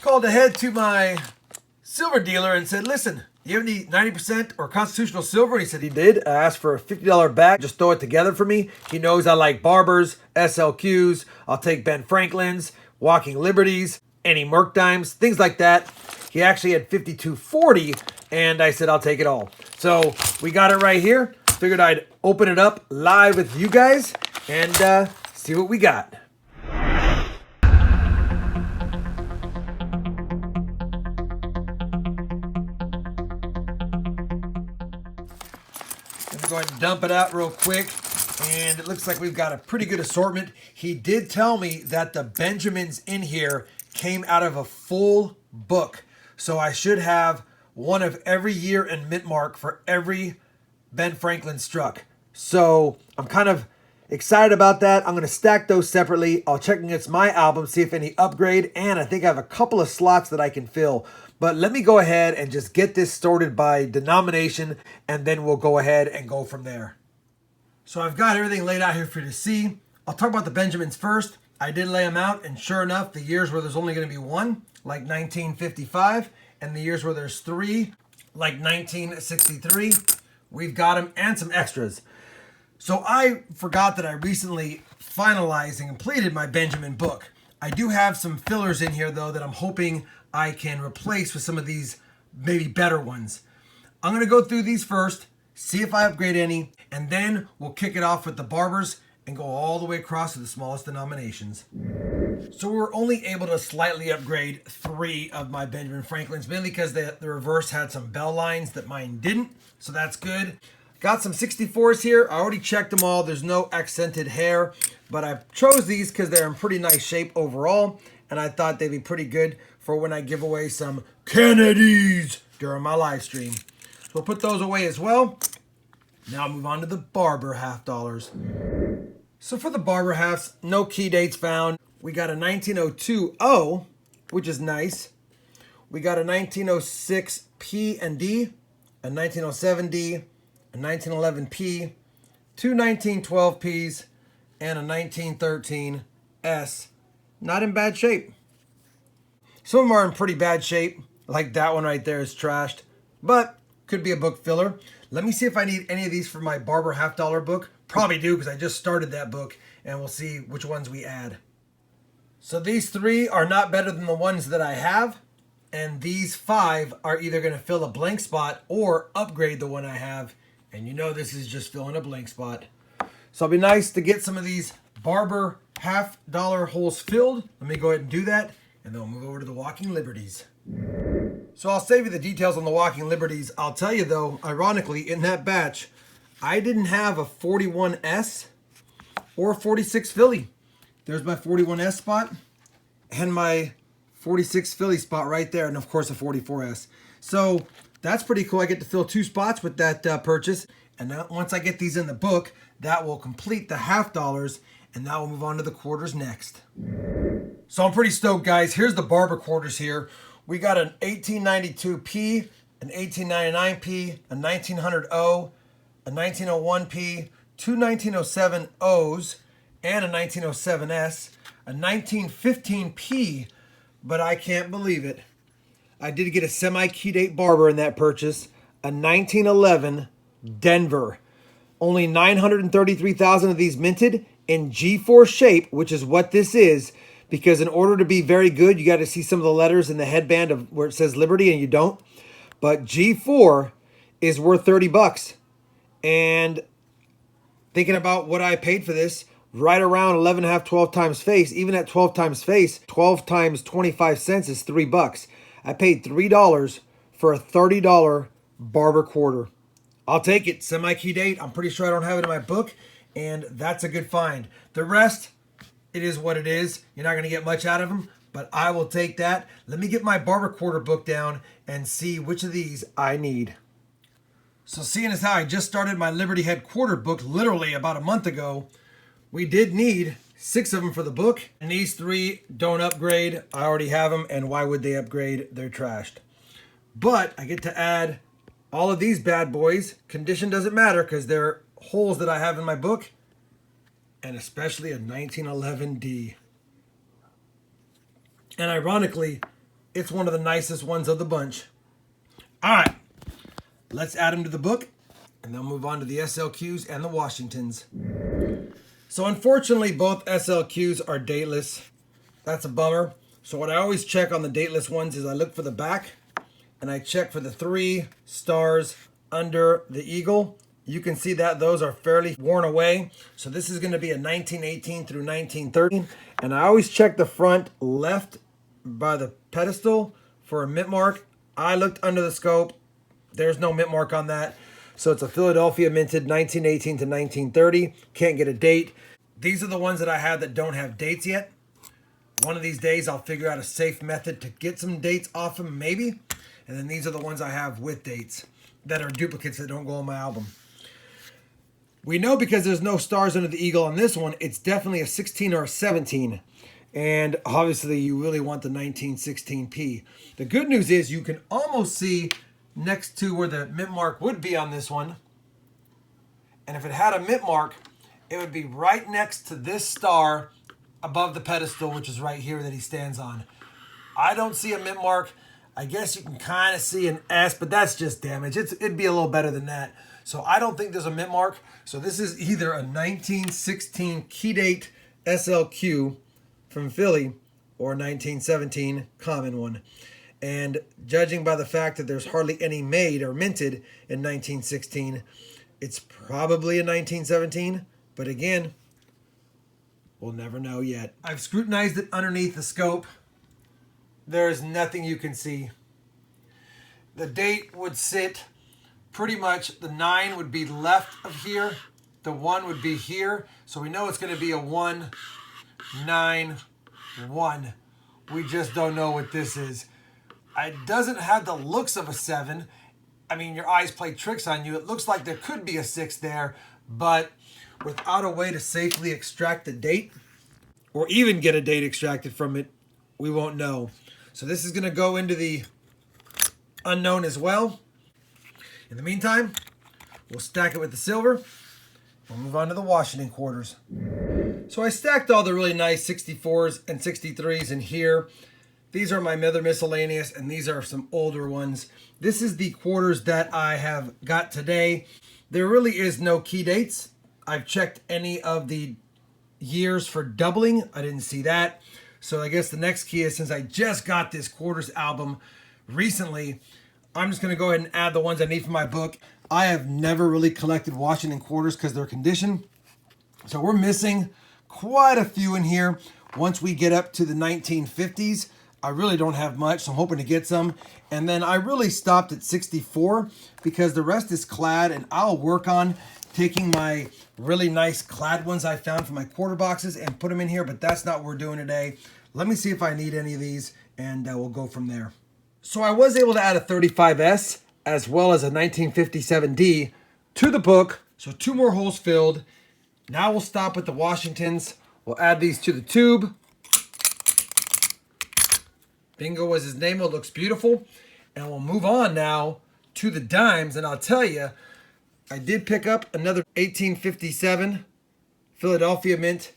Called ahead to my silver dealer and said, listen, do you have any 90% or constitutional silver? And he said he did. I asked for a $50 bag. Just throw it together for me. He knows I like Barbers, SLQs. I'll take Ben Franklin's, Walking Liberties, any Merc Dimes, things like that. He actually had 5240, and I said, I'll take it all. So we got it right here. Figured I'd open it up live with you guys and see what we got. Go ahead and dump it out real quick, and it looks like we've got a pretty good assortment. He did tell me that the Benjamins in here came out of a full book, so I should have one of every year and mint mark for every Ben Franklin struck. So I'm kind of excited about that. I'm going to stack those separately. I'll check against my album, see if any upgrade, and I think I have a couple of slots that I can fill. But let me go ahead and just get this sorted by denomination, and then we'll go ahead and go from there. So I've got everything laid out here for you to see. I'll talk about the Benjamins first. I did lay them out, and sure enough, the years where there's only going to be one, like 1955, and the years where there's three, like 1963, we've got them, and some extras. So I forgot that I recently finalized and completed my Benjamin book. I do have some fillers in here, though, that I'm hoping I can replace with some of these maybe better ones. I'm going to go through these first, see if I upgrade any, and then we'll kick it off with the Barbers and go all the way across to the smallest denominations. So we were only able to slightly upgrade 3 of my Benjamin Franklins, mainly because the reverse had some bell lines that mine didn't, so that's good. Got some 64s here. I already checked them all. There's no accented hair, but I chose these because they're in pretty nice shape overall, and I thought they'd be pretty good for when I give away some Kennedys during my live stream. So we'll put those away as well. Now I'll move on to the Barber Half Dollars. So for the Barber Halves, no key dates found. We got a 1902 O, which is nice. We got a 1906 P and D, a 1907 D, a 1911 P, 2 1912 Ps, and a 1913 S. Not in bad shape. Some of them are in pretty bad shape, like that one right there is trashed, but could be a book filler. Let me see if I need any of these for my Barber Half Dollar book. Probably do, because I just started that book, and we'll see which ones we add. So these 3 are not better than the ones that I have, and these 5 are either going to fill a blank spot or upgrade the one I have, and you know this is just filling a blank spot. So it'll be nice to get some of these Barber Half Dollar holes filled. Let me go ahead and do that, and then we'll move over to the Walking Liberties. So I'll save you the details on the Walking Liberties. I'll tell you though, ironically, in that batch, I didn't have a 41S or a 46 Philly. There's my 41S spot and my 46 Philly spot right there, and of course a 44S. So that's pretty cool. I get to fill 2 spots with that purchase, and now once I get these in the book, that will complete the Half Dollars, and now we'll move on to the Quarters next. So I'm pretty stoked, guys. Here's the Barber Quarters here. We got an 1892P, an 1899P, a 1900O, a 1901P, 2 1907 O's, and a 1907S, a 1915P, but I can't believe it. I did get a semi-key date Barber in that purchase, a 1911 Denver. Only 933,000 of these minted in G4 shape, which is what this is, because in order to be very good, you got to see some of the letters in the headband of where it says Liberty, and you don't. But G4 is worth 30 bucks. And thinking about what I paid for this, right around 11.5, 12 times face. Even at 12 times face, 12 times 25 cents is $3. I paid $3 for a $30 Barber quarter. I'll take it. Semi-key date. I'm pretty sure I don't have it in my book, and that's a good find. The rest, it is what it is. You're not going to get much out of them, but I will take that. Let me get my Barber quarter book down and see which of these I need. So seeing as how I just started my Liberty Head quarter book literally about a month ago, we did need 6 of them for the book, and these 3 don't upgrade. I already have them, and why would they upgrade? They're trashed. But I get to add all of these bad boys. Condition doesn't matter because they're holes that I have in my book, and especially a 1911D. And ironically, It's one of the nicest ones of the bunch. All right, let's add them to the book, and then move on to the SLQs and the Washingtons. So unfortunately, both SLQs are dateless. That's a bummer. So what I always check on the dateless ones is I look for the back, and I check for the 3 stars under the eagle. You can see that those are fairly worn away. So this is going to be a 1918 through 1913. And I always check the front left by the pedestal for a mint mark. I looked under the scope. There's no mint mark on that. So it's a Philadelphia minted 1918 to 1930. Can't get a date. These are the ones that I have that don't have dates yet. One of these days I'll figure out a safe method to get some dates off them, maybe. And then these are the ones I have with dates that are duplicates that don't go on my album. We know because there's no stars under the eagle on this one, it's definitely a 16 or a 17. And obviously you really want the 1916P. The good news is you can almost see next to where the mint mark would be on this one. And if it had a mint mark, it would be right next to this star above the pedestal, which is right here that he stands on. I don't see a mint mark. I guess you can kind of see an S, but that's just damage. It'd be a little better than that. So I don't think there's a mint mark. So this is either a 1916 key date SLQ from Philly or a 1917 common one. And judging by the fact that there's hardly any made or minted in 1916, it's probably a 1917. But again, we'll never know yet. I've scrutinized it underneath the scope. There's nothing you can see. The date would sit pretty much, the 9 would be left of here. The 1 would be here. So we know it's going to be a 1, 9, 1. We just don't know what this is. It doesn't have the looks of a 7. I mean, your eyes play tricks on you. It looks like there could be a 6 there, but without a way to safely extract the date or even get a date extracted from it, we won't know. So this is going to go into the unknown as well. In the meantime, we'll stack it with the silver. We'll move on to the Washington quarters. So I stacked all the really nice 64s and 63s in here. These are my other miscellaneous, and these are some older ones. This is the quarters that I have got today. There really is no key dates. I've checked any of the years for doubling. I didn't see that. So I guess the next key is, since I just got this quarters album recently, I'm just going to go ahead and add the ones I need for my book. I have never really collected Washington quarters because they're condition. So we're missing quite a few in here. Once we get up to the 1950s, I really don't have much, so I'm hoping to get some. And then I really stopped at 64 because the rest is clad, and I'll work on taking my really nice clad ones I found from my quarter boxes and put them in here, but that's not what we're doing today. Let me see if I need any of these, and we'll go from there. So I was able to add a 35S as well as a 1957D to the book. So 2 more holes filled. Now we'll stop with the Washingtons. We'll add these to the tube. Bingo was his name. It looks beautiful. And we'll move on now to the dimes. And I'll tell you, I did pick up another 1857 Philadelphia Mint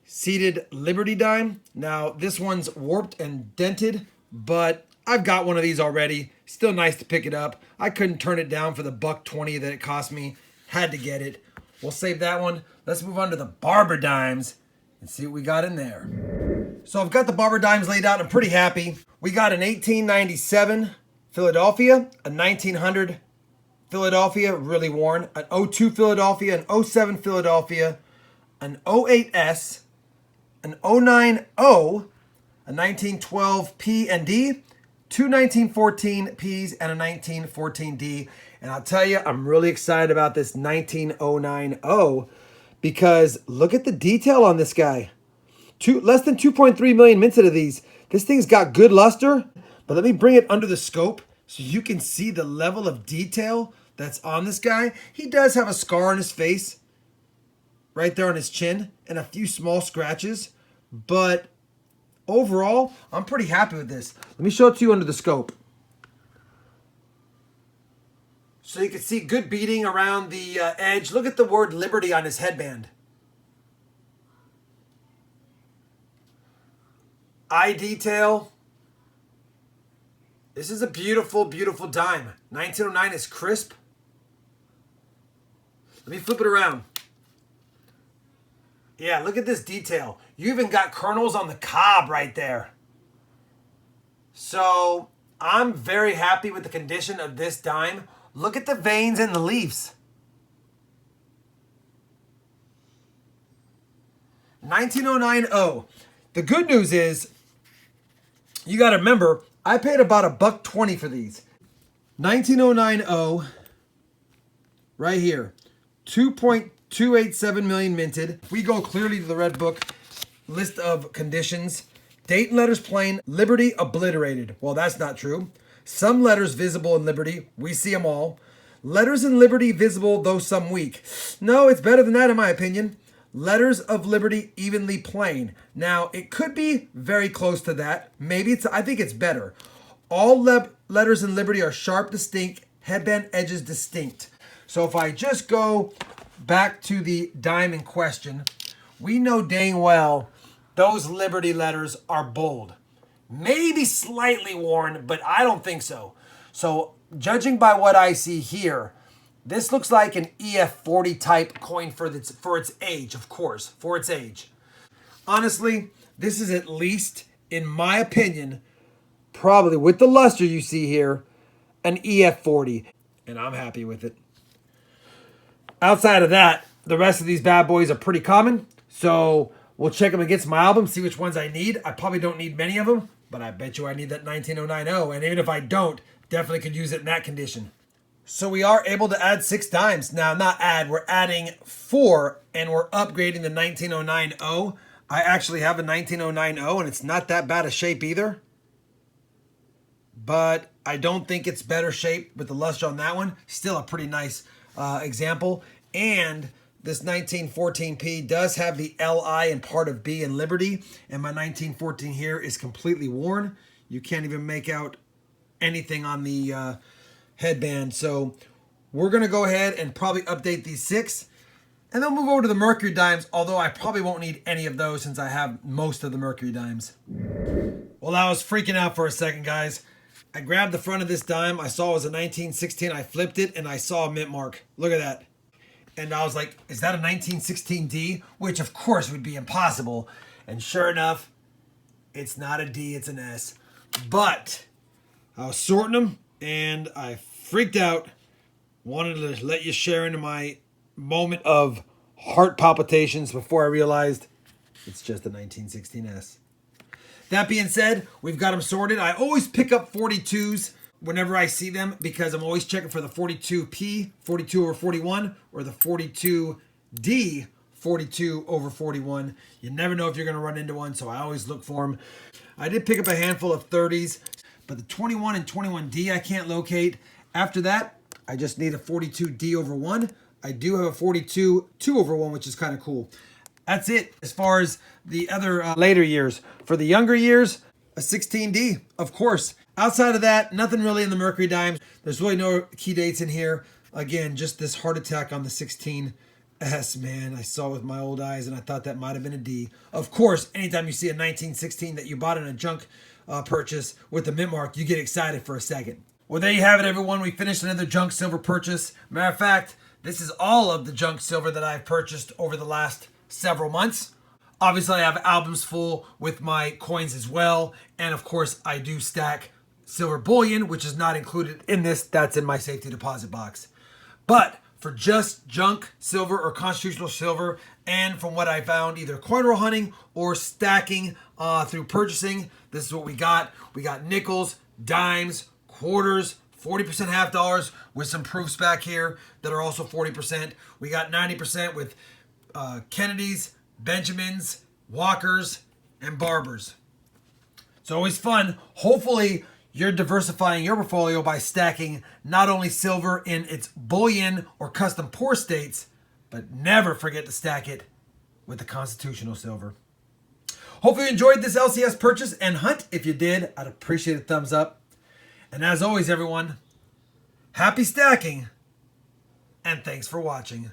seated Liberty dime. Now this one's warped and dented, but I've got one of these already. Still nice to pick it up. I couldn't turn it down for the $1.20 that it cost me. Had to get it. We'll save that one. Let's move on to the Barber Dimes and see what we got in there. So I've got the Barber Dimes laid out. I'm pretty happy. We got an 1897 Philadelphia, a 1900 Philadelphia, really worn, an 02 Philadelphia, an 07 Philadelphia, an 08S, an 090, a 1912 P and D, 2 1914 Ps, and a 1914 D. And I'll tell you, I'm really excited about this 19090 because look at the detail on this guy. Less than 2.3 million minted of these. This thing's got good luster, but let me bring it under the scope so you can see the level of detail that's on this guy. He does have a scar on his face, right there on his chin, and a few small scratches, but overall, I'm pretty happy with this. Let me show it to you under the scope. So you can see good beading around the edge. Look at the word Liberty on his headband. Eye detail. This is a beautiful, beautiful dime. 1909 is crisp. Let me flip it around. Yeah, look at this detail. You even got kernels on the cob right there. So I'm very happy with the condition of this dime. Look at the veins and the leaves. 1909-0. The good news is, you got to remember, I paid about $1.20 for these. 1909-0, right here. 2.287 million minted. We go clearly to the red book list of conditions. Date and letters plain, Liberty obliterated. Well, that's not true. Some letters visible in Liberty. We see them all. Letters in Liberty visible, though some weak. No, it's better than that in my opinion. Letters of Liberty evenly plain. Now, it could be very close to that. Maybe it's, I think it's better. All letters in Liberty are sharp, distinct, headband edges distinct. So if I just go back to the dime in question, we know dang well those Liberty letters are bold. Maybe slightly worn, but I don't think so. So judging by what I see here, this looks like an EF40 type coin for its age, of course, for its age. Honestly, this is at least, in my opinion, probably with the luster you see here, an EF40. And I'm happy with it. Outside of that, the rest of these bad boys are pretty common. So we'll check them against my album, see which ones I need. I probably don't need many of them, but I bet you I need that 19090. And even if I don't, definitely could use it in that condition. So we are able to add 6 dimes. Now, not add, we're adding 4, and we're upgrading the 19090. I actually have a 19090, and it's not that bad a shape either. But I don't think it's better shape with the luster on that one. Still a pretty nice example. And this 1914P does have the LI and part of B in Liberty. And my 1914 here is completely worn. You can't even make out anything on the headband. So we're going to go ahead and probably update these 6. And then move over to the Mercury dimes, although I probably won't need any of those since I have most of the Mercury dimes. Well, I was freaking out for a second, guys. I grabbed the front of this dime. I saw it was a 1916. I flipped it, and I saw a mint mark. Look at that. And I was like, is that a 1916D? Which, of course, would be impossible. And sure enough, it's not a D, it's an S. But I was sorting them, and I freaked out. Wanted to let you share into my moment of heart palpitations before I realized it's just a 1916S. That being said, we've got them sorted. I always pick up 42s whenever I see them because I'm always checking for the 42P, 42 over 41, or the 42D, 42 over 41. You never know if you're going to run into one, so I always look for them. I did pick up a handful of 30s, but the 21 and 21D I can't locate. After that, I just need a 42D over 1. I do have a 42 2 over 1, which is kind of cool. That's it as far as the other later years. For the younger years, a 16D, of course. Outside of that, nothing really in the Mercury dimes. There's really no key dates in here. Again, just this heart attack on the 16S, man. I saw it with my old eyes, and I thought that might have been a D. Of course, anytime you see a 1916 that you bought in a junk purchase with the mint mark, you get excited for a second. Well, there you have it, everyone. We finished another junk silver purchase. Matter of fact, this is all of the junk silver that I've purchased over the last several months. Obviously, I have albums full with my coins as well. And of course, I do stack silver bullion, which is not included in this. That's in my safety deposit box. But for just junk silver or constitutional silver, and from what I found, either coin roll hunting or stacking through purchasing, this is what we got. We got nickels, dimes, quarters, 40% half dollars with some proofs back here that are also 40%. We got 90% with Kennedys, Benjamins, Walkers, and Barbers. It's always fun. Hopefully, you're diversifying your portfolio by stacking not only silver in its bullion or custom pour states, but never forget to stack it with the constitutional silver. Hopefully you enjoyed this LCS purchase and hunt. If you did, I'd appreciate a thumbs up. And as always, everyone, happy stacking, and thanks for watching.